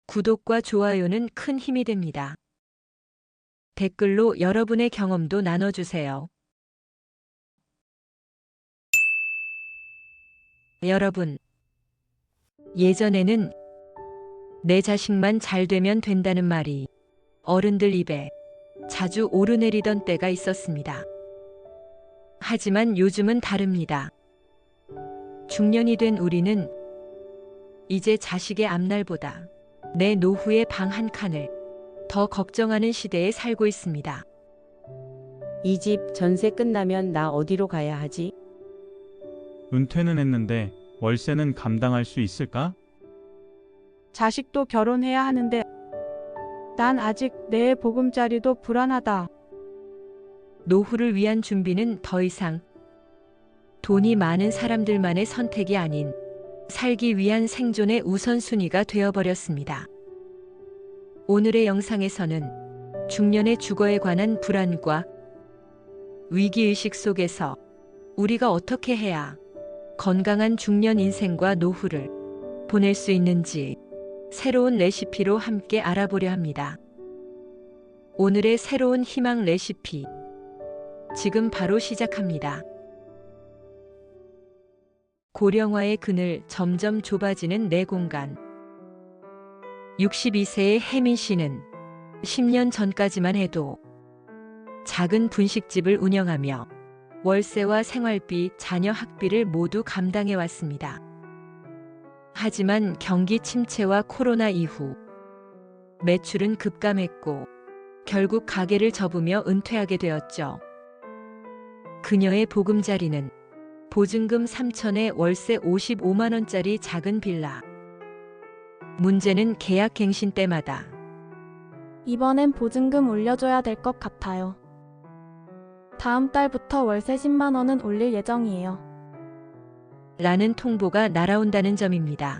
구독과 좋아요는 큰 힘이 됩니다. 댓글로 여러분의 경험도 나눠주세요. 여러분, 예전에는 내 자식만 잘 되면 된다는 말이 어른들 입에 자주 오르내리던 때가 있었습니다. 하지만 요즘은 다릅니다. 중년이 된 우리는 이제 자식의 앞날보다 내 노후의 방 한 칸을 더 걱정하는 시대에 살고 있습니다. 이 집 전세 끝나면 나 어디로 가야 하지? 은퇴는 했는데 월세는 감당할 수 있을까? 자식도 결혼해야 하는데 난 아직 내 보금자리도 불안하다. 노후를 위한 준비는 더 이상 돈이 많은 사람들만의 선택이 아닌 살기 위한 생존의 우선순위가 되어버렸습니다. 오늘의 영상에서는 중년의 주거에 관한 불안과 위기의식 속에서 우리가 어떻게 해야 건강한 중년 인생과 노후를 보낼 수 있는지 새로운 레시피로 함께 알아보려 합니다. 오늘의 새로운 희망 레시피, 지금 바로 시작합니다. 고령화의 그늘, 점점 좁아지는 내 공간. 62세의 혜민 씨는 10년 전까지만 해도 작은 분식집을 운영하며 월세와 생활비, 자녀 학비를 모두 감당해 왔습니다. 하지만 경기 침체와 코로나 이후 매출은 급감했고 결국 가게를 접으며 은퇴하게 되었죠. 그녀의 보금자리는 보증금 3천에 월세 55만 원짜리 작은 빌라. 문제는 계약 갱신 때마다 이번엔 보증금 올려줘야 될 것 같아요. 다음 달부터 월세 10만 원은 올릴 예정이에요. 라는 통보가 날아온다는 점입니다.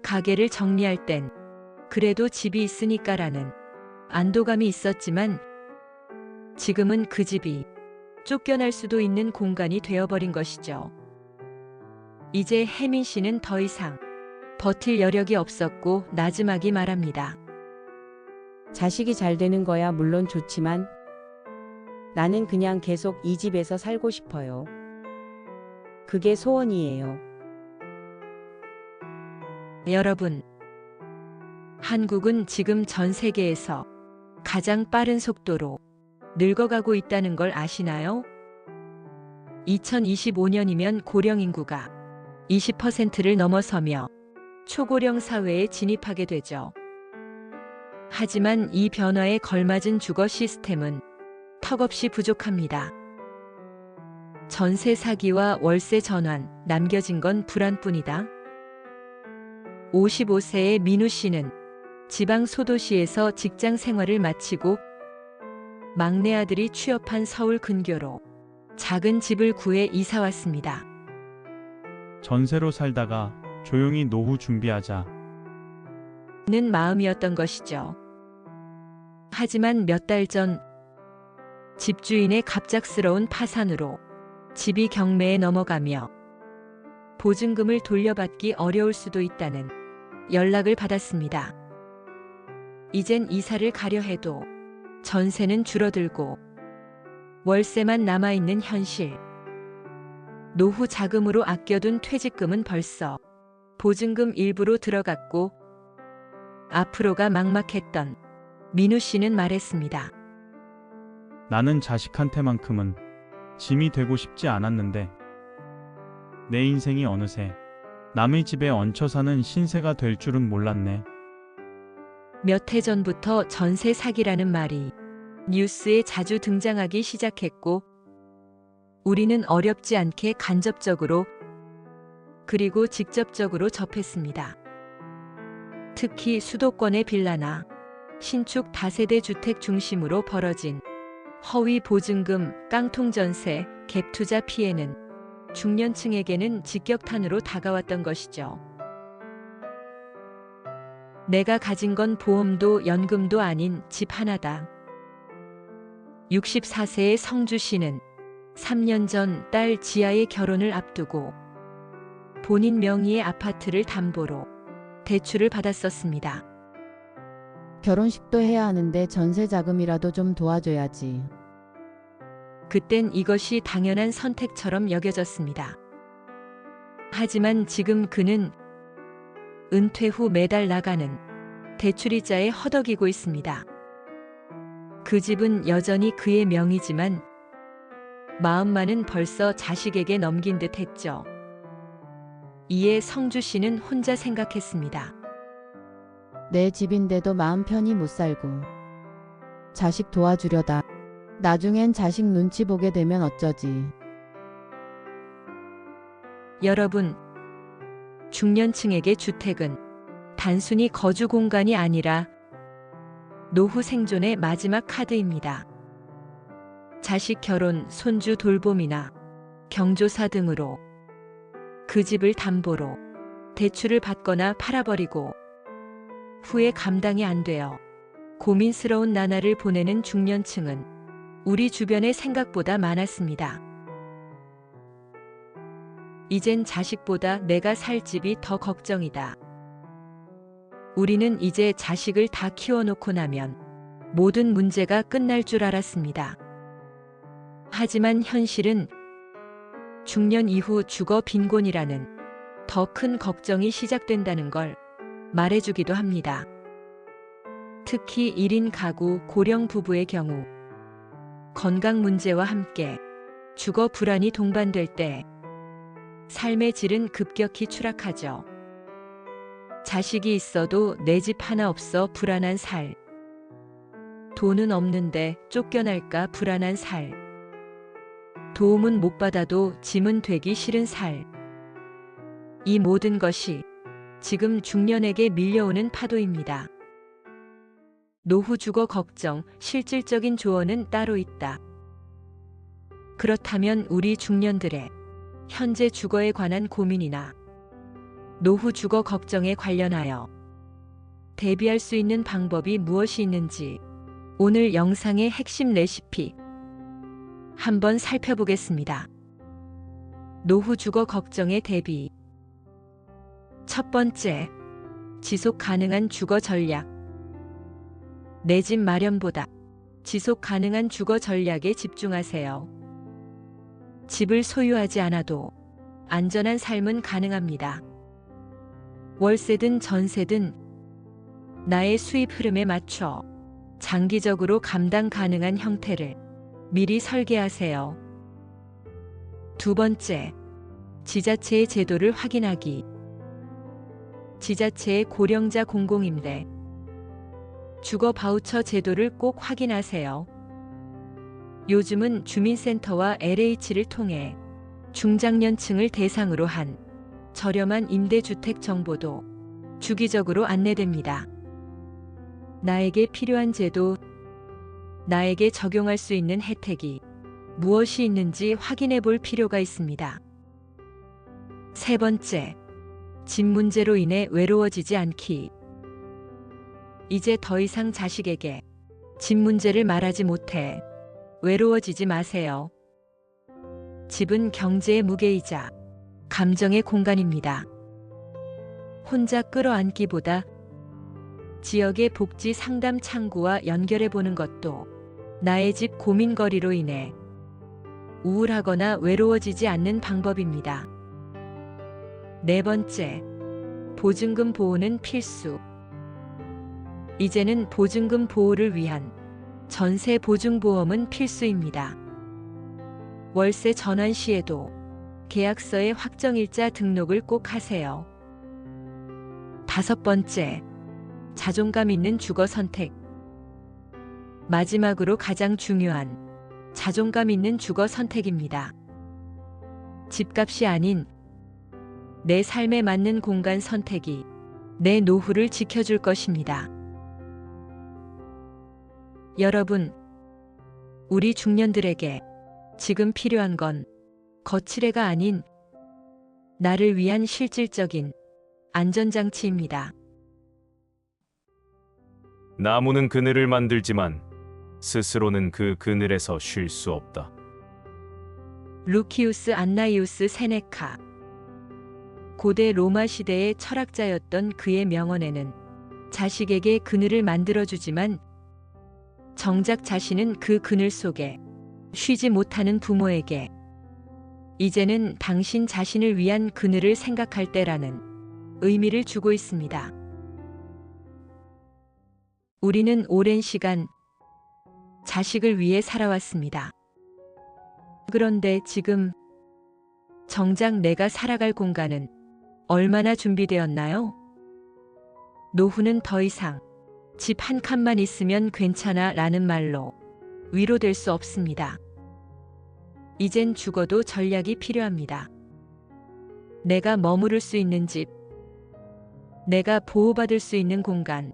가게를 정리할 땐 그래도 집이 있으니까라는 안도감이 있었지만 지금은 그 집이 쫓겨날 수도 있는 공간이 되어버린 것이죠. 이제 혜민 씨는 더 이상 버틸 여력이 없었고 나지막이 말합니다. 자식이 잘 되는 거야 물론 좋지만 나는 그냥 계속 이 집에서 살고 싶어요. 그게 소원이에요. 여러분, 한국은 지금 전 세계에서 가장 빠른 속도로 늙어가고 있다는 걸 아시나요? 2025년이면 고령 인구가 20%를 넘어서며 초고령 사회에 진입하게 되죠. 하지만 이 변화에 걸맞은 주거 시스템은 턱없이 부족합니다. 전세 사기와 월세 전환, 남겨진 건 불안뿐이다. 55세의 민우 씨는 지방 소도시에서 직장 생활을 마치고 막내 아들이 취업한 서울 근교로 작은 집을 구해 이사 왔습니다. 전세로 살다가 조용히 노후 준비하자. 는 마음이었던 것이죠. 하지만 몇 달 전 집주인의 갑작스러운 파산으로 집이 경매에 넘어가며 보증금을 돌려받기 어려울 수도 있다는 연락을 받았습니다. 이젠 이사를 가려 해도 전세는 줄어들고 월세만 남아있는 현실. 노후 자금으로 아껴둔 퇴직금은 벌써 보증금 일부로 들어갔고 앞으로가 막막했던 민우 씨는 말했습니다. 나는 자식한테만큼은 짐이 되고 싶지 않았는데 내 인생이 어느새 남의 집에 얹혀 사는 신세가 될 줄은 몰랐네. 몇 해 전부터 전세 사기라는 말이 뉴스에 자주 등장하기 시작했고 우리는 어렵지 않게 간접적으로 그리고 직접적으로 접했습니다. 특히 수도권의 빌라나 신축 다세대 주택 중심으로 벌어진 허위 보증금, 깡통 전세, 갭 투자 피해는 중년층에게는 직격탄으로 다가왔던 것이죠. 내가 가진 건 보험도 연금도 아닌 집 하나다. 64세의 성주 씨는 3년 전 딸 지아의 결혼을 앞두고 본인 명의의 아파트를 담보로 대출을 받았었습니다. 결혼식도 해야 하는데 전세 자금이라도 좀 도와줘야지. 그땐 이것이 당연한 선택처럼 여겨졌습니다. 하지만 지금 그는 은퇴 후 매달 나가는 대출이자에 허덕이고 있습니다. 그 집은 여전히 그의 명의지만 마음만은 벌써 자식에게 넘긴 듯 했죠. 이에 성주 씨는 혼자 생각했습니다. 내 집인데도 마음 편히 못 살고 자식 도와주려다 나중엔 자식 눈치 보게 되면 어쩌지. 여러분, 중년층에게 주택은 단순히 거주 공간이 아니라 노후 생존의 마지막 카드입니다. 자식 결혼, 손주 돌봄이나 경조사 등으로 그 집을 담보로 대출을 받거나 팔아버리고 후에 감당이 안 되어 고민스러운 나날을 보내는 중년층은 우리 주변에 생각보다 많았습니다. 이젠 자식보다 내가 살 집이 더 걱정이다. 우리는 이제 자식을 다 키워놓고 나면 모든 문제가 끝날 줄 알았습니다. 하지만 현실은 중년 이후 주거 빈곤이라는 더 큰 걱정이 시작된다는 걸 말해주기도 합니다. 특히 1인 가구 고령 부부의 경우 건강 문제와 함께 주거 불안이 동반될 때 삶의 질은 급격히 추락하죠. 자식이 있어도 내 집 하나 없어 불안한 살. 돈은 없는데 쫓겨날까 불안한 살. 도움은 못 받아도 짐은 되기 싫은 살. 이 모든 것이 지금 중년에게 밀려오는 파도입니다. 노후 주거 걱정, 실질적인 조언은 따로 있다. 그렇다면 우리 중년들의 현재 주거에 관한 고민이나 노후 주거 걱정에 관련하여 대비할 수 있는 방법이 무엇이 있는지 오늘 영상의 핵심 레시피 한번 살펴보겠습니다. 노후 주거 걱정에 대비. 첫 번째, 지속 가능한 주거 전략. 내 집 마련보다 지속 가능한 주거 전략에 집중하세요. 집을 소유하지 않아도 안전한 삶은 가능합니다. 월세든 전세든 나의 수입 흐름에 맞춰 장기적으로 감당 가능한 형태를 미리 설계하세요. 두 번째, 지자체의 제도를 확인하기. 지자체의 고령자 공공임대, 주거 바우처 제도를 꼭 확인하세요. 요즘은 주민센터와 LH를 통해 중장년층을 대상으로 한 저렴한 임대주택 정보도 주기적으로 안내됩니다. 나에게 필요한 제도, 나에게 적용할 수 있는 혜택이 무엇이 있는지 확인해 볼 필요가 있습니다. 세 번째, 집 문제로 인해 외로워지지 않기. 이제 더 이상 자식에게 집 문제를 말하지 못해 외로워지지 마세요. 집은 경제의 무게이자 감정의 공간입니다. 혼자 끌어안기보다 지역의 복지 상담 창구와 연결해 보는 것도 나의 집 고민거리로 인해 우울하거나 외로워지지 않는 방법입니다. 네 번째, 보증금 보호는 필수. 이제는 보증금 보호를 위한 전세 보증보험은 필수입니다. 월세 전환 시에도 계약서에 확정일자 등록을 꼭 하세요. 다섯 번째, 자존감 있는 주거 선택. 마지막으로 가장 중요한 자존감 있는 주거 선택입니다. 집값이 아닌 내 삶에 맞는 공간 선택이 내 노후를 지켜줄 것입니다. 여러분, 우리 중년들에게 지금 필요한 건 거칠애가 아닌 나를 위한 실질적인 안전장치입니다. 나무는 그늘을 만들지만 스스로는 그 그늘에서 쉴 수 없다. 루키우스 안나이우스 세네카. 고대 로마 시대의 철학자였던 그의 명언에는 자식에게 그늘을 만들어주지만 정작 자신은 그 그늘 속에 쉬지 못하는 부모에게 이제는 당신 자신을 위한 그늘을 생각할 때라는 의미를 주고 있습니다. 우리는 오랜 시간 자식을 위해 살아왔습니다. 그런데 지금 정작 내가 살아갈 공간은 얼마나 준비되었나요? 노후는 더 이상 집 한 칸만 있으면 괜찮아 라는 말로 위로될 수 없습니다. 이젠 죽어도 전략이 필요합니다. 내가 머무를 수 있는 집, 내가 보호받을 수 있는 공간,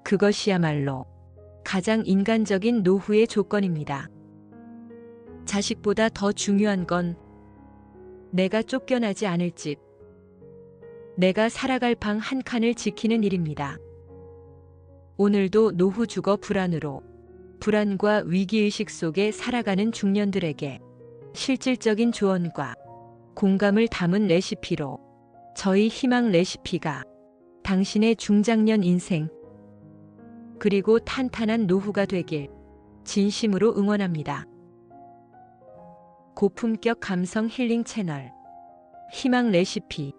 그것이야말로 가장 인간적인 노후의 조건입니다. 자식보다 더 중요한 건 내가 쫓겨나지 않을 집, 내가 살아갈 방 한 칸을 지키는 일입니다. 오늘도 노후 주거 불안으로 불안과 위기의식 속에 살아가는 중년들에게 실질적인 조언과 공감을 담은 레시피로 저희 희망 레시피가 당신의 중장년 인생 그리고 탄탄한 노후가 되길 진심으로 응원합니다. 고품격 감성 힐링 채널 희망 레시피